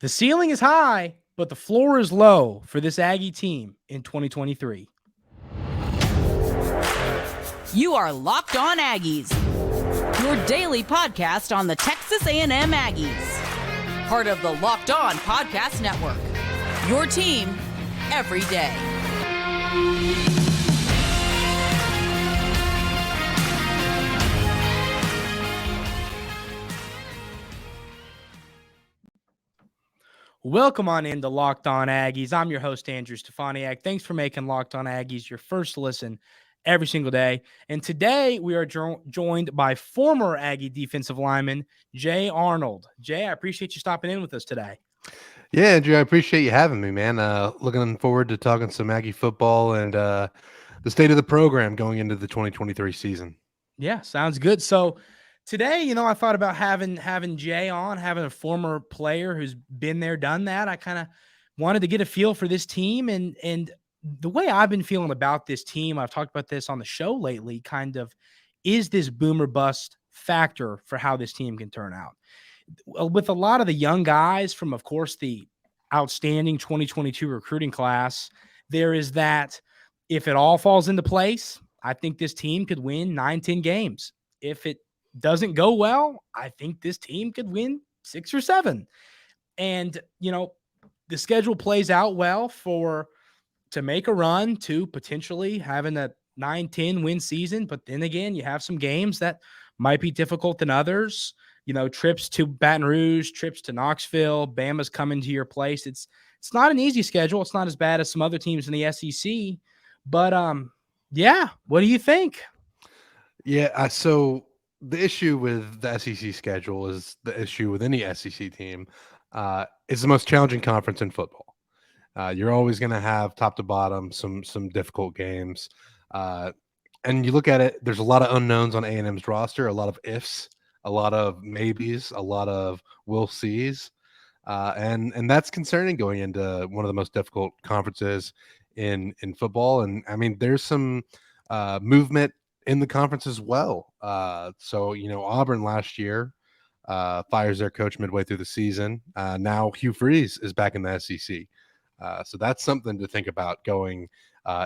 The ceiling is high, but the floor is low for this Aggie team in 2023. You are Locked On Aggies, your daily podcast on the Texas A&M Aggies. Part of the Locked On Podcast Network, your team every day. Welcome on into Locked On Aggies. I'm your host, Andrew Stefaniak. Thanks for making Locked On Aggies your first listen every single day. And today we are joined by former Aggie defensive lineman, Jay Arnold. Jay, I appreciate you stopping in with us today. Yeah, Andrew, I appreciate you having me, man. Looking forward to talking some Aggie football and the state of the program going into the 2023 season. Yeah, sounds good. So today, I thought about having Jay on, having a former player who's been there, done that. I kind of wanted to get a feel for this team and the way I've been feeling about this team. I've talked about this on the show lately, kind of is this boomer bust factor for how this team can turn out. With a lot of the young guys from, of course, the outstanding 2022 recruiting class, there is that if it all falls into place, I think this team could win 9-10 games. If it doesn't go well, I think this team could win 6 or 7. And, the schedule plays out well to make a run to potentially having a 9-10 win season. But then again, you have some games that might be difficult than others. Trips to Baton Rouge, trips to Knoxville, Bama's coming to your place. It's not an easy schedule. It's not as bad as some other teams in the SEC. But, what do you think? Yeah, so the issue with the SEC schedule is the issue with any SEC team. It's the most challenging conference in football. You're always going to have top to bottom some difficult games. And you look at it, there's a lot of unknowns on A&M's roster, a lot of ifs, a lot of maybes, a lot of we'll sees. And that's concerning going into one of the most difficult conferences in football. And I mean, there's some movement in the conference as well. So Auburn last year fires their coach midway through the season. Now Hugh Freeze is back in the SEC. So that's something to think about going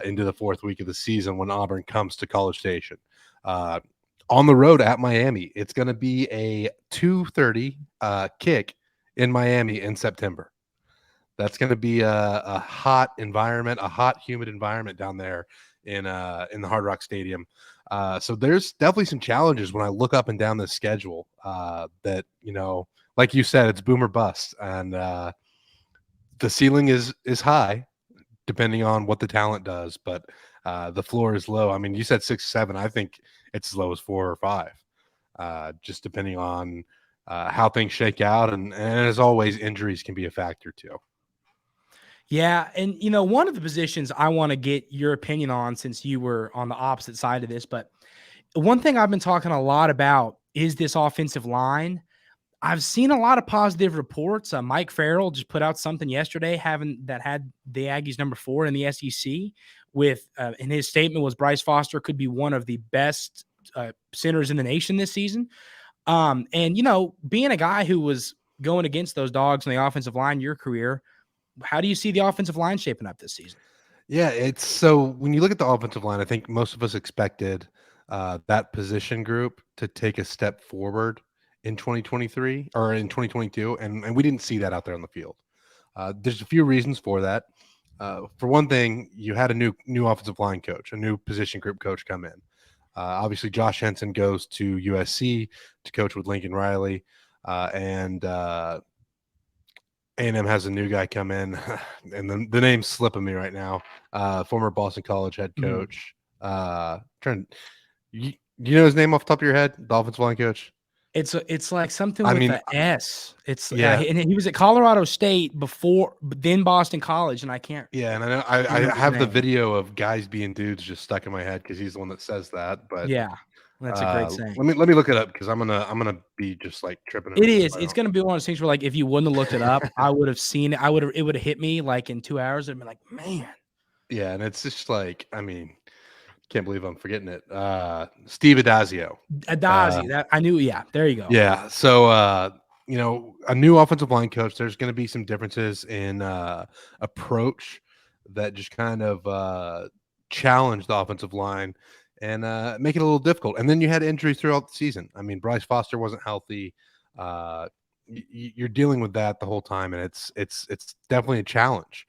into the fourth week of the season when Auburn comes to College Station. On the road at Miami, it's going to be a 2:30 kick in Miami in September. That's going to be a hot environment, a hot, humid environment down there in the Hard Rock Stadium. So there's definitely some challenges when I look up and down this schedule that, like you said, it's boom or bust. And the ceiling is high depending on what the talent does, but the floor is low. I mean, you said 6-7. I think it's as low as 4 or 5, just depending on how things shake out. And as always, injuries can be a factor too. Yeah, and one of the positions I want to get your opinion on, since you were on the opposite side of this, but one thing I've been talking a lot about is this offensive line. I've seen a lot of positive reports. Mike Farrell just put out something yesterday had the Aggies number 4 in the SEC with, and his statement was Bryce Foster could be one of the best centers in the nation this season. And being a guy who was going against those dogs in the offensive line your career, how do you see the offensive line shaping up this season? Yeah, it's so when you look at the offensive line, I think most of us expected that position group to take a step forward in 2023 or in 2022, and we didn't see that out there on the field. There's a few reasons for that. For one thing, you had a new offensive line coach, a new position group coach come in. Obviously, Josh Henson goes to USC to coach with Lincoln Riley, and A&M has a new guy come in, and the name's slipping me right now. Former Boston College head coach. You know his name off the top of your head? The offensive line coach. It's like something with an S. It's and he was at Colorado State before, but then Boston College, and I can't. Yeah, and I know I have the video of guys being dudes just stuck in my head because he's the one that says that. But yeah, that's a great saying. Let me look it up because I'm gonna be just like tripping. It is. It's gonna be one of those things where, like, if you wouldn't have looked it up, I would have seen it. It would have hit me like in 2 hours. I'd be like, man. Yeah, and it's just like, I mean, can't believe I'm forgetting it. Steve Adazio. That I knew. Yeah, there you go. Yeah. So a new offensive line coach, there's going to be some differences in approach that just kind of challenge the offensive line and make it a little difficult. And then you had injuries throughout the season. I mean, Bryce Foster wasn't healthy. You're dealing with that the whole time, and it's definitely a challenge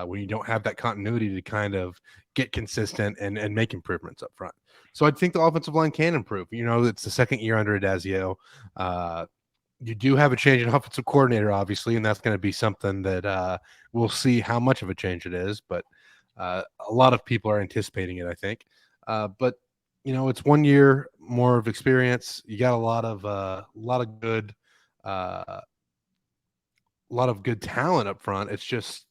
when you don't have that continuity to kind of get consistent and make improvements up front. So I think the offensive line can improve. It's the second year under Adazio. You do have a change in offensive coordinator, obviously, and that's going to be something that we'll see how much of a change it is. But a lot of people are anticipating it, I think. But it's 1 year more of experience. You got a lot of good talent up front. It's just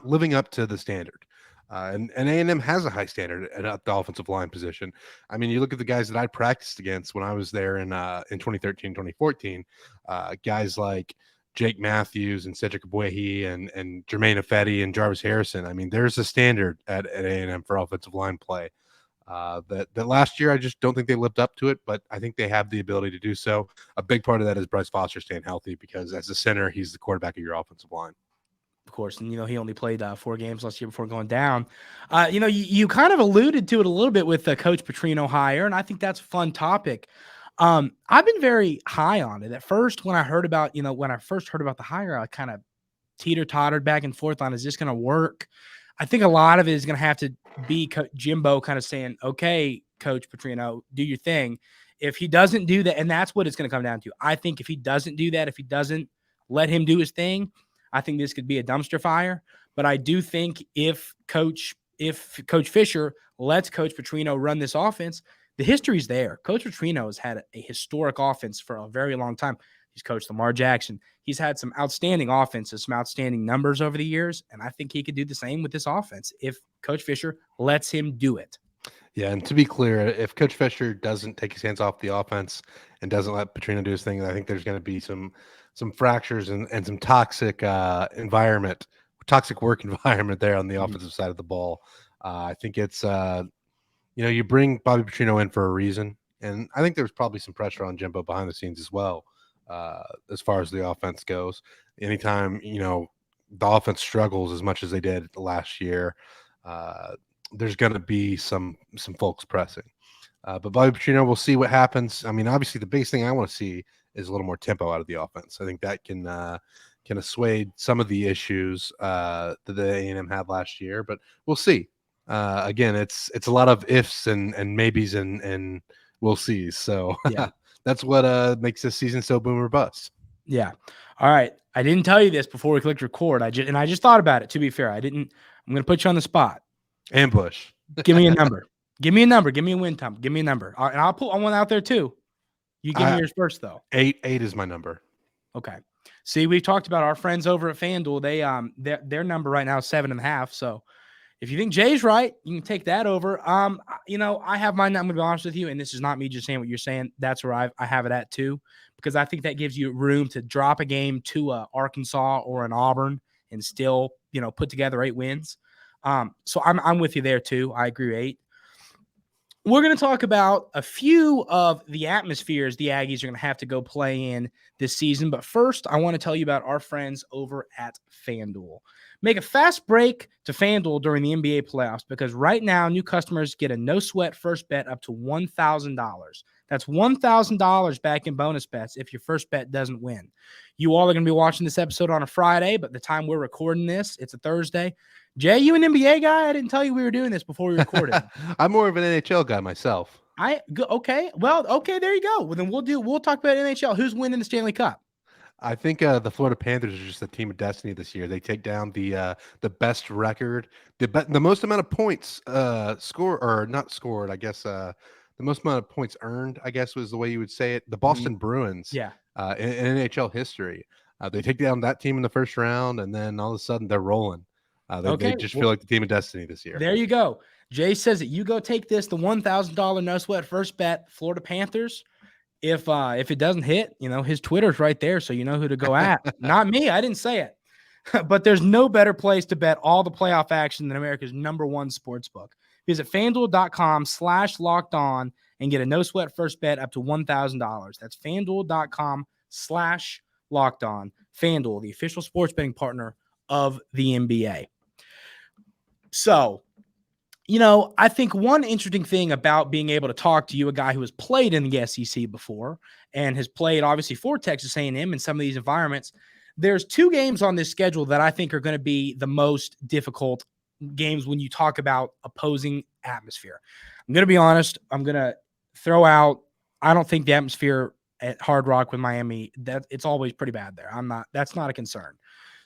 living up to the standard. And A&M has a high standard at the offensive line position. I mean, you look at the guys that I practiced against when I was there in 2013, 2014, guys like Jake Matthews and Cedric Abuehi and Jermaine Ifedi and Jarvis Harrison. I mean, there's a standard at A&M for offensive line play. That last year, I just don't think they lived up to it, but I think they have the ability to do so. A big part of that is Bryce Foster staying healthy, because as a center, he's the quarterback of your offensive line. Of course, and he only played 4 games last year before going down. You kind of alluded to it a little bit with Coach Petrino hire, and I think that's a fun topic. I've been very high on it. At first, when I first heard about the hire, I kind of teeter-tottered back and forth on, is this going to work? I think a lot of it is going to have to be Jimbo kind of saying, okay, Coach Petrino, do your thing. If he doesn't do that, and that's what it's going to come down to. I think if he doesn't do that, if he doesn't let him do his thing, I think this could be a dumpster fire. But I do think if Coach Fisher lets Coach Petrino run this offense, the history's there. Coach Petrino has had a historic offense for a very long time. He's coached Lamar Jackson. He's had some outstanding offenses, some outstanding numbers over the years, and I think he could do the same with this offense if Coach Fisher lets him do it. Yeah, and to be clear, if Coach Fisher doesn't take his hands off the offense and doesn't let Petrino do his thing, I think there's going to be some fractures and some toxic work environment there on the offensive side of the ball. I think it's you bring Bobby Petrino in for a reason, and I think there's probably some pressure on Jimbo behind the scenes as well, as far as the offense goes. Anytime the offense struggles as much as they did last year, there's going to be some folks pressing. But Bobby Petrino, we'll see what happens. I mean, obviously, the biggest thing I want to see is a little more tempo out of the offense. I think that can assuage some of the issues that the A&M had last year. But we'll see. Again, it's a lot of ifs and maybes and we'll see. So yeah. That's what makes this season so boom or bust. Yeah. All right. I didn't tell you this before we clicked record. I just thought about it. To be fair, I'm going to put you on the spot. Ambush. Give me a number. Give me a number. Give me a win time. Give me a number. And I'll put one out there too. You give me yours first, though. 8 is my number. Okay. See, we've talked about our friends over at FanDuel. They their number right now is 7.5. So if you think Jay's right, you can take that over. I have mine. I'm going to be honest with you, and this is not me just saying what you're saying. That's where I have it at too, because I think that gives you room to drop a game to Arkansas or an Auburn and still, put together 8 wins. So I'm with you there too. I agree with 8. We're going to talk about a few of the atmospheres the Aggies are going to have to go play in this season. But first, I want to tell you about our friends over at FanDuel. Make a fast break to FanDuel during the NBA playoffs, because right now, new customers get a no-sweat first bet up to $1,000. That's $1,000 back in bonus bets if your first bet doesn't win. You all are going to be watching this episode on a Friday, but the time we're recording this, it's a Thursday. Jay, you an NBA guy? I didn't tell you we were doing this before we recorded. I'm more of an NHL guy myself. Okay. Well, okay, there you go. Well, then we'll talk about NHL. Who's winning the Stanley Cup? I think the Florida Panthers are just a team of destiny this year. They take down the best record, the most amount of points scored. I guess the most amount of points earned, I guess was the way you would say it. The Boston Bruins, in NHL history. They take down that team in the first round, and then all of a sudden they're rolling. They just feel like the team of destiny this year. There you go. Jay says that you go take this, the $1,000 no sweat first bet, Florida Panthers. If it doesn't hit, his Twitter's right there, so you know who to go at. Not me. I didn't say it. But there's no better place to bet all the playoff action than America's #1 sportsbook. Visit FanDuel.com/lockedon and get a no sweat first bet up to $1,000. That's FanDuel.com/lockedon. Locked On, FanDuel, the official sports betting partner of the NBA. So, I think one interesting thing about being able to talk to you, a guy who has played in the SEC before and has played obviously for Texas A&M in some of these environments, there's 2 games on this schedule that I think are going to be the most difficult games when you talk about opposing atmosphere. I'm going to be honest. I'm going to throw out, I don't think the atmosphere at Hard Rock with Miami, that it's always pretty bad there. That's not a concern.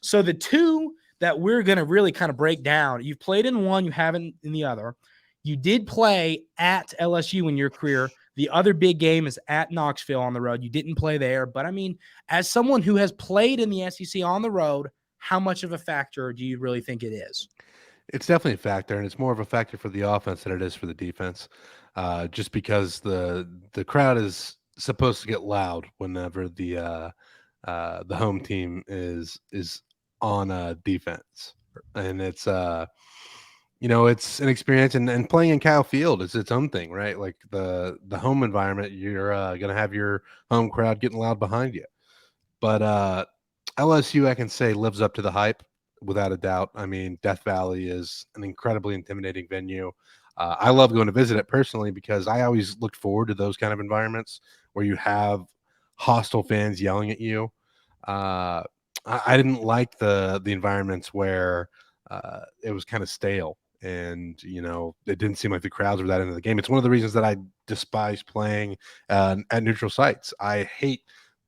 So the 2 that we're going to really kind of break down, you've played in one, you haven't in the other. You did play at LSU in your career. The other big game is at Knoxville on the road. You didn't play there, but I mean, as someone who has played in the SEC on the road, how much of a factor do you really think it is? It's definitely a factor, and it's more of a factor for the offense than it is for the defense. Just because the crowd is supposed to get loud whenever the home team is on defense, and it's it's an experience, and playing in Kyle Field is its own thing, right? Like the home environment, you're gonna have your home crowd getting loud behind you, but LSU, I can say, lives up to the hype without a doubt. I mean, Death Valley is an incredibly intimidating venue. I love going to visit it personally because I always looked forward to those kind of environments where you have hostile fans yelling at you. I didn't like the environments where it was kind of stale, and it didn't seem like the crowds were that into the game. It's one of the reasons that I despise playing at neutral sites. I hate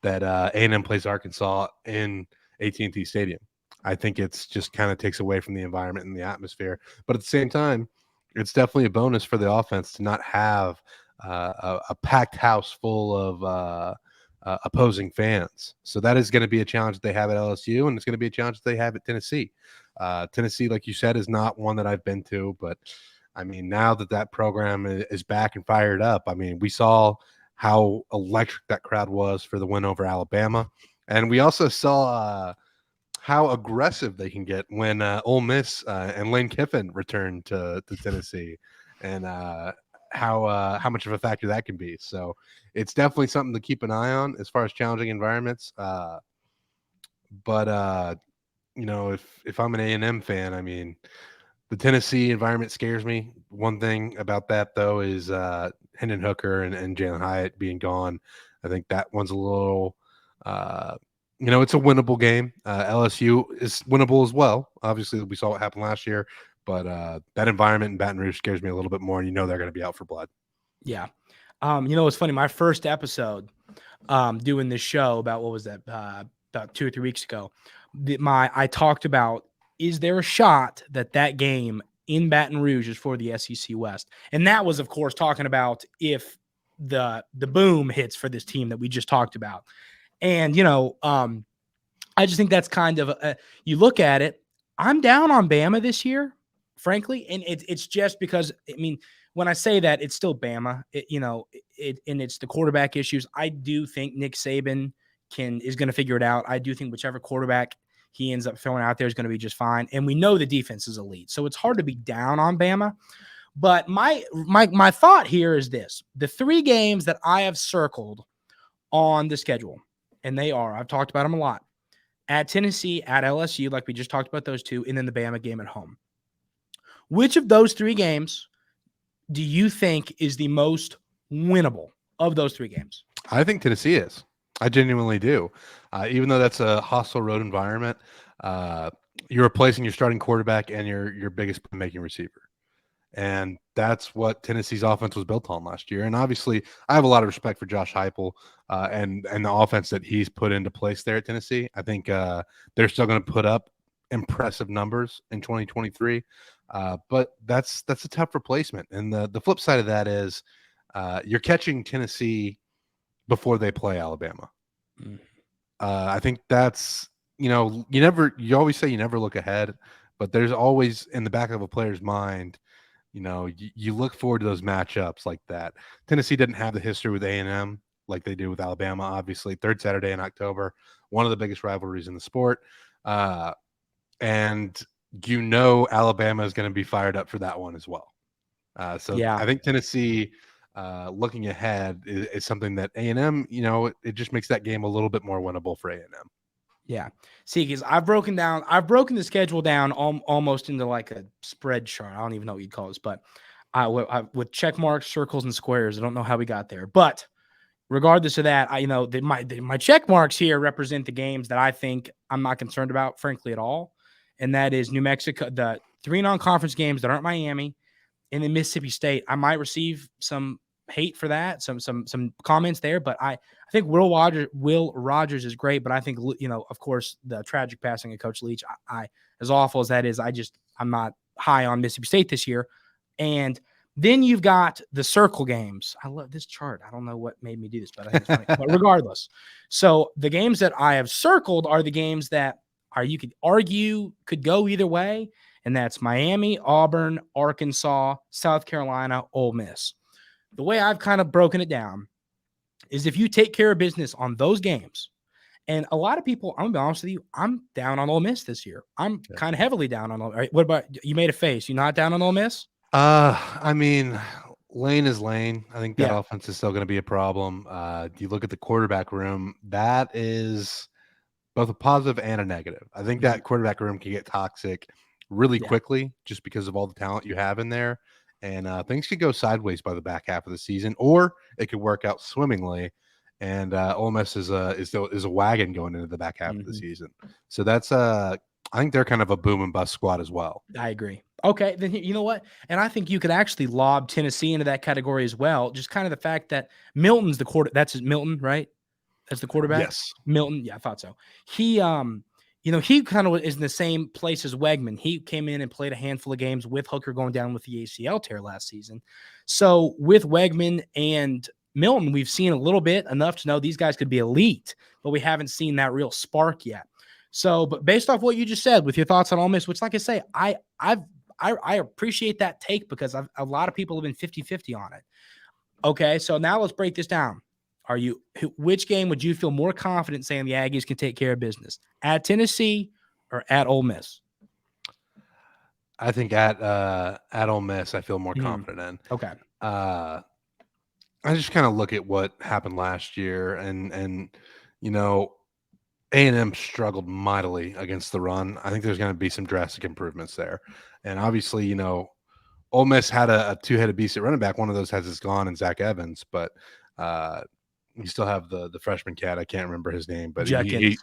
that A&M plays Arkansas in AT&T Stadium. I think it's just kind of takes away from the environment and the atmosphere. But at the same time, it's definitely a bonus for the offense to not have a packed house full of opposing fans. So that is going to be a challenge that they have at LSU, and it's going to be a challenge that they have at Tennessee. Tennessee, like you said, is not one that I've been to, but I mean, now that program is back and fired up, I mean, we saw how electric that crowd was for the win over Alabama. And we also saw how aggressive they can get when Ole Miss and Lane Kiffin return to Tennessee, and how much of a factor that can be. So it's definitely something to keep an eye on as far as challenging environments. But if I'm an A&M fan, I mean, the Tennessee environment scares me. One thing about that, though, is Hendon Hooker and Jalen Hyatt being gone. I think that one's a little it's a winnable game. LSU is winnable as well. Obviously, we saw what happened last year, but that environment in Baton Rouge scares me a little bit more, and they're going to be out for blood. Yeah. It's funny. My first episode doing this show about, what was that, about 2 or 3 weeks ago, I talked about, is there a shot that game in Baton Rouge is for the SEC West? And that was, of course, talking about if the boom hits for this team that we just talked about. And, I just think that's kind of you look at it, I'm down on Bama this year, frankly. And it's just because, I mean, when I say that, it's still Bama, and it's the quarterback issues. I do think Nick Saban is going to figure it out. I do think whichever quarterback he ends up throwing out there is going to be just fine. And we know the defense is elite, so it's hard to be down on Bama. But my thought here is this: the 3 games that I have circled on the schedule, and I've talked about them a lot, at Tennessee, at LSU, like we just talked about those 2, and then the Bama game at home. Which of those 3 games do you think is the most winnable of those 3 games? I think Tennessee is. I genuinely do. Even though that's a hostile road environment, you're replacing your starting quarterback and your biggest playmaking receiver. And that's what Tennessee's offense was built on last year. And obviously, I have a lot of respect for Josh Heupel and the offense that he's put into place there at Tennessee. I think they're still going to put up impressive numbers in 2023. But that's a tough replacement. And the flip side of that is you're catching Tennessee before they play Alabama. I think that's, you always say you never look ahead, but there's always in the back of a player's mind, you look forward to those matchups like that. Tennessee didn't have the history with A&M like they do with Alabama, obviously. 3rd Saturday in October, one of the biggest rivalries in the sport. And Alabama is going to be fired up for that one as well. So yeah. I think Tennessee looking ahead is something that A&M, it just makes that game a little bit more winnable for A&M. Yeah. See, because I've broken the schedule down almost into like a spread chart. I don't even know what you'd call this, but with check marks, circles, and squares. I don't know how we got there, but regardless of that, my check marks here represent the games that I think I'm not concerned about, frankly, at all. And that is New Mexico, the 3 non-conference games that aren't Miami, and then Mississippi State. I might receive some hate for that, some comments there, but I think Will Rogers is great, but I think, of course, the tragic passing of Coach Leach, I as awful as that is, I'm not high on Mississippi State this year. And then you've got the circle games. I love this chart. I don't know what made me do this, but I think it's funny. But regardless, so the games that I have circled are the games that you could argue could go either way, and that's Miami, Auburn, Arkansas, South Carolina, Ole Miss. The way I've kind of broken it down is if you take care of business on those games, and a lot of people, I'm going to be honest with you, I'm down on Ole Miss this year. I'm kind of heavily down on Ole Miss. What about you? Made a face. You not down on Ole Miss? I mean, Lane is Lane. I think that offense is still going to be a problem. You look at the quarterback room, that is both a positive and a negative. I think that quarterback room can get toxic really quickly just because of all the talent you have in there. And things could go sideways by the back half of the season, or it could work out swimmingly. And Ole Miss is a wagon going into the back half of the season. So that's I think they're kind of a boom and bust squad as well. I agree. Okay, then you know what? And I think you could actually lob Tennessee into that category as well. Just kind of the fact that Milton's the quarter. That's Milton, right? That's the quarterback. Yes, Milton. Yeah, I thought so. He, he kind of is in the same place as Wegman. He came in and played a handful of games with Hooker going down with the ACL tear last season. So with Wegman and Milton, we've seen a little bit, enough to know these guys could be elite, but we haven't seen that real spark yet. So, but based off what you just said with your thoughts on Ole Miss, which, like I say, I appreciate that take because a lot of people have been 50-50 on it. Okay, so now let's break this down. Which game would you feel more confident saying the Aggies can take care of business? At Tennessee or at Ole Miss? I think at Ole Miss, I feel more confident in. Okay. I just kind of look at what happened last year, and A&M struggled mightily against the run. I think there's going to be some drastic improvements there, and obviously, Ole Miss had a two-headed beast at running back. One of those has gone in Zach Evans, but you still have the freshman cat. I can't remember his name, but Judkins.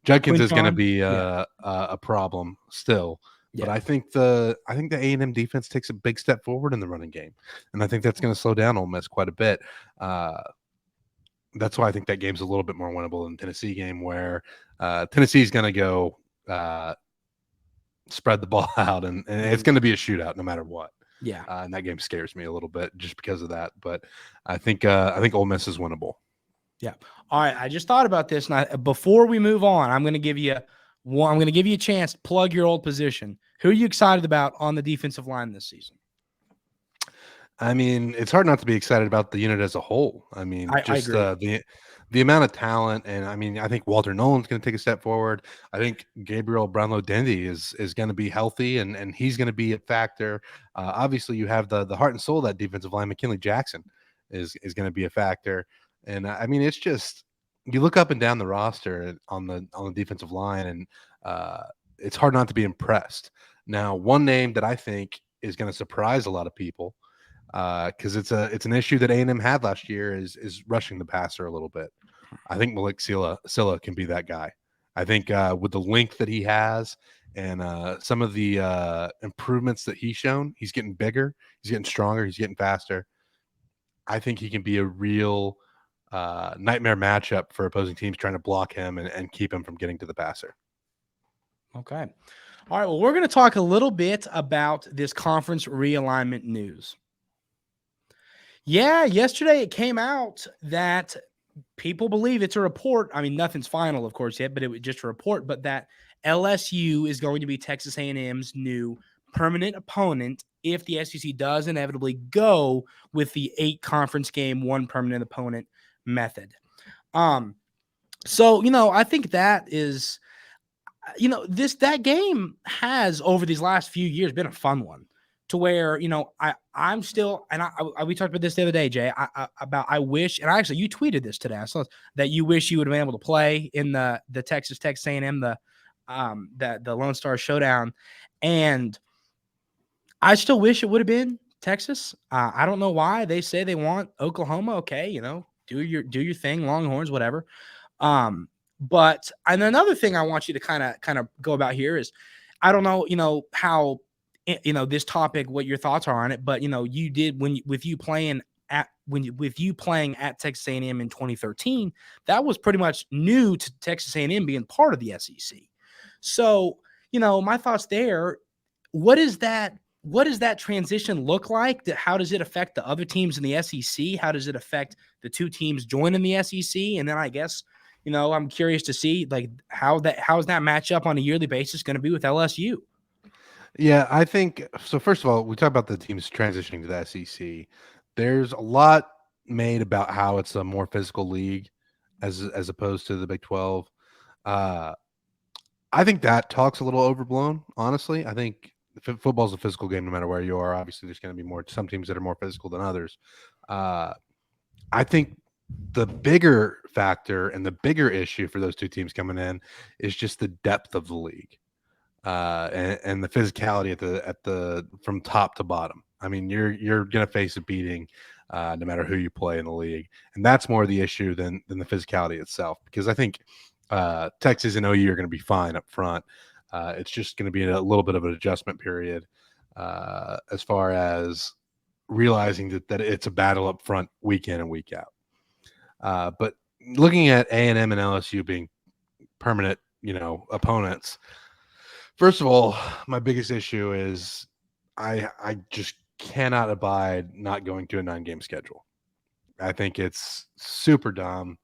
Judkins is going to be a problem still. Yeah. But I think the A&M defense takes a big step forward in the running game, and I think that's going to slow down Ole Miss quite a bit. That's why I think that game's a little bit more winnable than the Tennessee game, where Tennessee's going to go spread the ball out, and it's going to be a shootout no matter what. Yeah, and that game scares me a little bit just because of that. But I think Ole Miss is winnable. Yeah. All right. I just thought about this, and before we move on, I'm going to give you a chance to plug your old position. Who are you excited about on the defensive line this season? I mean, it's hard not to be excited about the unit as a whole. I mean, I agree. The amount of talent, and I mean, I think Walter Nolan's going to take a step forward. I think Gabriel Brownlow-Dendy is going to be healthy, and he's going to be a factor. Obviously, you have the heart and soul of that defensive line. McKinley Jackson is going to be a factor, and I mean, it's just you look up and down the roster on the defensive line, and it's hard not to be impressed. Now, one name that I think is going to surprise a lot of people, because it's an issue that A&M had last year, is rushing the passer a little bit. I think Malik Silla can be that guy. I think with the length that he has and some of the improvements that he's shown, he's getting bigger, he's getting stronger, he's getting faster. I think he can be a real nightmare matchup for opposing teams trying to block him and keep him from getting to the passer. Okay. All right. Well, we're going to talk a little bit about this conference realignment news. Yeah, yesterday it came out that people believe it's a report. I mean, nothing's final, of course, yet, but it was just a report. But that LSU is going to be Texas A&M's new permanent opponent if the SEC does inevitably go with the 8 conference game, 1 permanent opponent method. So, I think that is, that game has over these last few years been a fun one. to where, I'm still, and we talked about this the other day, Jay, I wish, and actually you tweeted this today. I saw that you wish you would have been able to play in the Texas A&M, the Lone Star Showdown. And I still wish it would have been Texas. I don't know why they say they want Oklahoma. Okay. Do your thing, Longhorns, whatever. But and another thing I want you to kind of go about here is, I don't know, how, this topic, what your thoughts are on it, but you did with you playing at Texas A&M in 2013, that was pretty much new to Texas A&M being part of the SEC. So, my thoughts there, what does that transition look like? How does it affect the other teams in the SEC? How does it affect the two teams joining the SEC? And then I guess, I'm curious to see like how's that matchup on a yearly basis going to be with LSU? Yeah, I think so. First of all, we talk about the teams transitioning to the SEC. There's a lot made about how it's a more physical league as opposed to the Big 12. I think that talk's a little overblown, honestly. I think football's a physical game no matter where you are. Obviously, there's going to be some teams that are more physical than others. I think the bigger factor and the bigger issue for those two teams coming in is just the depth of the league. And the physicality at the from top to bottom. I mean, you're gonna face a beating no matter who you play in the league, and that's more the issue than the physicality itself. Because I think Texas and OU are going to be fine up front. It's just going to be a little bit of an adjustment period as far as realizing that it's a battle up front week in and week out. But looking at A&M and LSU being permanent, opponents. First of all, my biggest issue is I just cannot abide not going to a 9-game schedule. I think it's super dumb.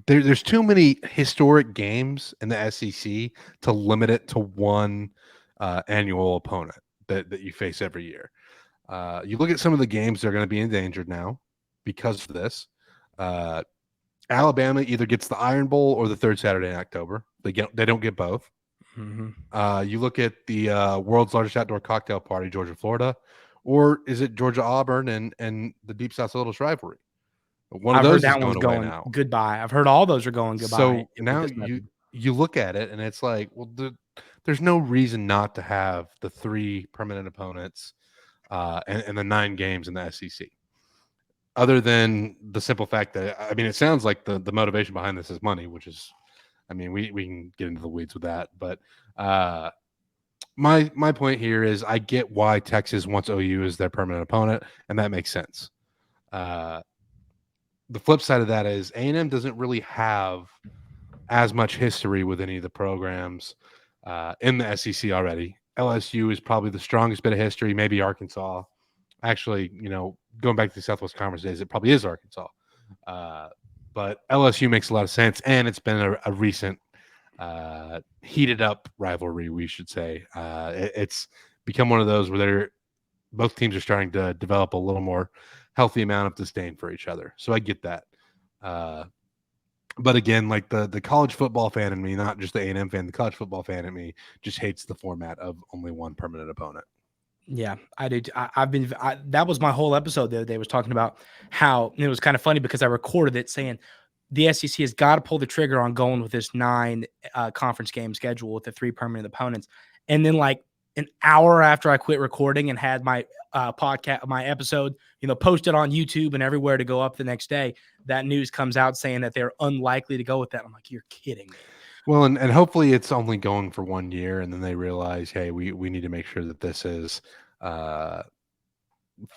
There's too many historic games in the SEC to limit it to one annual opponent that you face every year. You look at some of the games that are going to be endangered now because of this. Alabama either gets the Iron Bowl or the third Saturday in October. They don't get both. Mm-hmm. You look at the world's largest outdoor cocktail party, Georgia, Florida, or is it Georgia, Auburn, and the Deep South Syllabus rivalry? One of those is going away now. Goodbye. I've heard all those are going goodbye. So now you look at it and it's like, well, there's no reason not to have the 3 permanent opponents and the 9 games in the SEC. Other than the simple fact that, it sounds like the motivation behind this is money, which is, we can get into the weeds with that. But my point here is I get why Texas wants OU as their permanent opponent, and that makes sense. The flip side of that is A&M doesn't really have as much history with any of the programs in the SEC already. LSU is probably the strongest bit of history, maybe Arkansas. Actually, going back to the Southwest Conference days, it probably is Arkansas. But LSU makes a lot of sense, and it's been a recent heated up rivalry, we should say. It's become one of those where both teams are starting to develop a little more healthy amount of disdain for each other. So I get that. But again, like the college football fan in me, not just the A&M fan, the college football fan in me just hates the format of only one permanent opponent. Yeah, I do. That was my whole episode the other day, was talking about how, and it was kind of funny because I recorded it saying the SEC has got to pull the trigger on going with this 9 conference game schedule with the 3 permanent opponents. And then like an hour after I quit recording and had my podcast, my episode, posted on YouTube and everywhere to go up the next day, that news comes out saying that they're unlikely to go with that. I'm like, you're kidding me. Well, and hopefully it's only going for 1 year, and then they realize, hey, we need to make sure that this is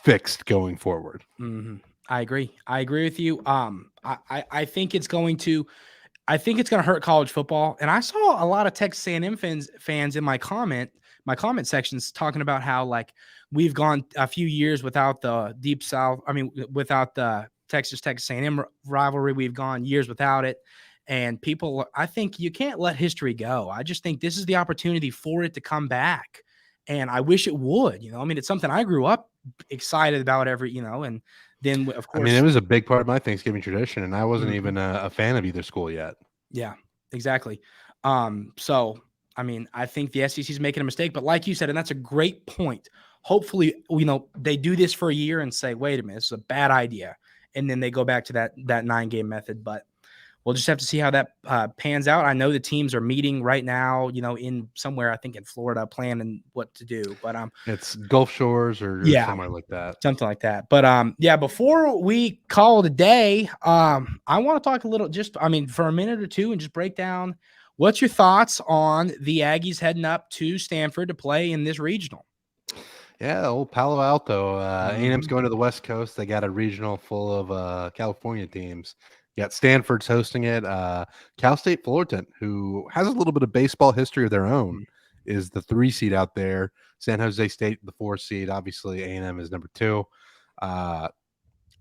fixed going forward. Mm-hmm. I agree with you. I think it's going to hurt college football. And I saw a lot of Texas A&M fans in my comment sections talking about how like we've gone a few years without the Deep South. Without the Texas A&M rivalry, we've gone years without it. And people, I think you can't let history go. I just think this is the opportunity for it to come back. And I wish it would, it's something I grew up excited about and then of course, it was a big part of my Thanksgiving tradition, and I wasn't even a fan of either school yet. Yeah, exactly. So I mean, I think the SEC is making a mistake, but like you said, and that's a great point. Hopefully, they do this for a year and say, wait a minute, this is a bad idea. And then they go back to that 9-game method. But we'll just have to see how that pans out. I know the teams are meeting right now, in somewhere, I think in Florida, planning what to do. But it's Gulf Shores or somewhere like that. Something like that. But before we call it a day, I want to talk a little, for a minute or two and just break down what's your thoughts on the Aggies heading up to Stanford to play in this regional. Yeah, old Palo Alto. A&M's going to the West Coast. They got a regional full of California teams. You got Stanford's hosting it. Cal State Fullerton, who has a little bit of baseball history of their own, is the 3 seed out there. San Jose State, the 4 seed. Obviously, A&M is number 2.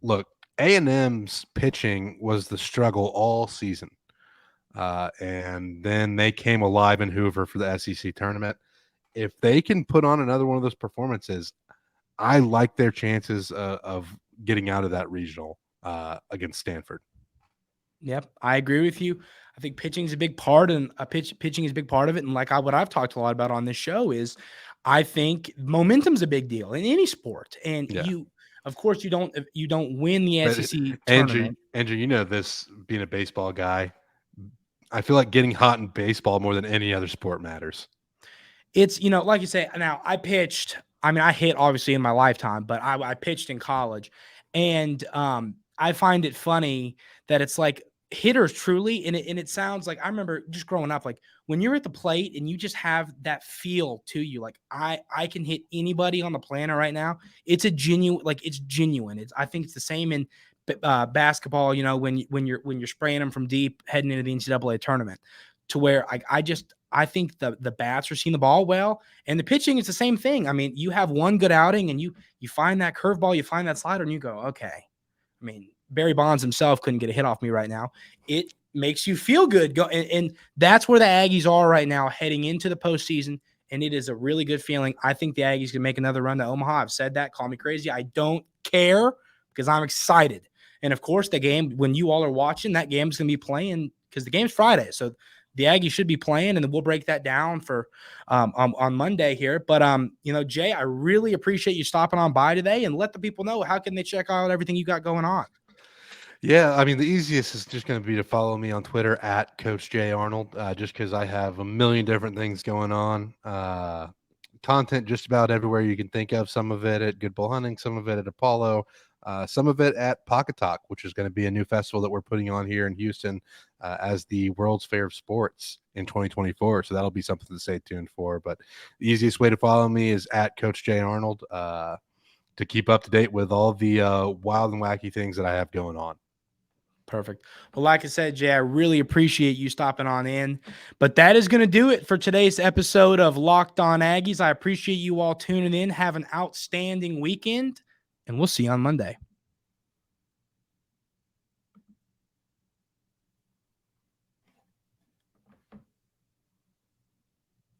Look, A&M's pitching was the struggle all season. And then they came alive in Hoover for the SEC tournament. If they can put on another one of those performances, I like their chances of getting out of that regional against Stanford. Yep, I agree with you. I think pitching is a big part, and pitching is a big part of it. And what I've talked a lot about on this show is, I think momentum's a big deal in any sport. And of course, you don't win the SEC tournament. Andrew, this being a baseball guy, I feel like getting hot in baseball more than any other sport matters. It's, like you say, now I pitched, I hit obviously in my lifetime, but I pitched in college. And I find it funny that it's like hitters truly, and it sounds like, I remember just growing up, like when you're at the plate and you just have that feel to you, like I can hit anybody on the planet right now. It's genuine. I think it's the same in basketball, when you're spraying them from deep heading into the NCAA tournament, to where I think the bats are seeing the ball well, and the pitching is the same thing. I mean, you have one good outing and you find that curveball, you find that slider, and you go, okay. I mean, Barry Bonds himself couldn't get a hit off me right now. It makes you feel good. And that's where the Aggies are right now heading into the postseason, and it is a really good feeling. I think the Aggies can make another run to Omaha. I've said that. Call me crazy. I don't care because I'm excited. And, of course, the game, when you all are watching, that game's going to be playing because the game's Friday. So the Aggies should be playing, and then we'll break that down for on Monday here. But, Jay, I really appreciate you stopping on by today, and let the people know, how can they check out everything you got going on? Yeah, the easiest is just going to be to follow me on Twitter at Coach Jay Arnold, just because I have a million different things going on. Content just about everywhere you can think of, some of it at Good Bull Hunting, some of it at Apollo, some of it at Pocket Talk, which is going to be a new festival that we're putting on here in Houston as the World's Fair of Sports in 2024. So that'll be something to stay tuned for. But the easiest way to follow me is at Coach Jay Arnold to keep up to date with all the wild and wacky things that I have going on. Perfect. Well, like I said, Jay, I really appreciate you stopping on in. But that is going to do it for today's episode of Locked On Aggies. I appreciate you all tuning in. Have an outstanding weekend, and we'll see you on Monday.